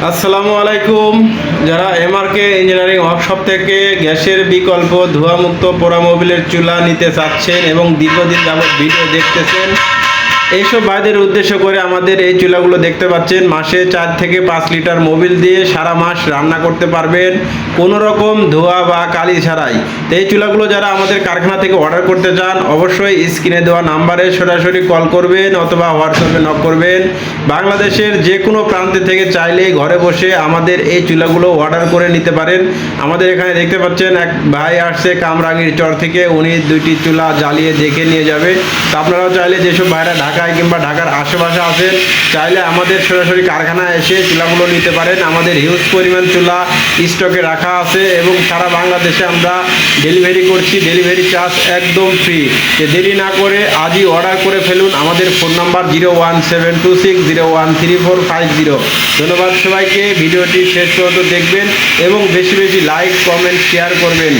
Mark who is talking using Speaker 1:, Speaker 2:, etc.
Speaker 1: আসসালামু আলাইকুম। যারা এমআরকে ইঞ্জিনিয়ারিং ওয়ার্কশপ থেকে গ্যাসের বিকল্প ধোঁয়ামুক্ত পোড়া মোবিলের চুলা নিতে চাচ্ছেন এবং দীর্ঘদিন যাবত ভিডিও দেখতেছেন, এইসব ভাইদের উদ্দেশ্য করে আমাদের এই চুলাগুলো দেখতে পাচ্ছেন। মাসে 4 থেকে 5 লিটার মোবিল দিয়ে সারা মাস রান্না করতে পারবেন কোনো রকম ধোঁয়া বা কালি ছাড়াই। তো এই চুলাগুলো যারা আমাদের কারখানা থেকে অর্ডার করতে চান, অবশ্যই স্ক্রিনে দেওয়া নাম্বারে সরাসরি কল করবেন অথবা হোয়াটসঅ্যাপে নক করবেন। বাংলাদেশের যে কোনো প্রান্তে থেকে চাইলেই ঘরে বসে আমাদের এই চুলাগুলো অর্ডার করে নিতে পারেন। আমাদের এখানে দেখতে পাচ্ছেন এক ভাই আসছে কামরাঙ্গীর চর থেকে, উনি 2টি চুলা জ্বালিয়ে দেখে নিয়ে যাবে। তো আপনারাও চাইলে যেসব ভাইরা ঢাকায় কিংবা ঢাকার আশেপাশে আছেন, চাইলে আমাদের সরাসরি কারখানায় এসে চুলাগুলো নিতে পারেন। আমাদের হিউজ পরিমাণ চুলা স্টকে রাখা আছে এবং সারা বাংলাদেশে আমরা ডেলিভারি করছি। ডেলিভারি চার্জ একদম ফ্রি। যে দেরি না করে আজই অর্ডার করে ফেলুন। আমাদের ফোন নাম্বার 01726013450। ধন্যবাদ সবাইকে। ভিডিওটি শেষ পর্যন্ত দেখবেন এবং বেশি বেশি লাইক, কমেন্ট, শেয়ার করবেন।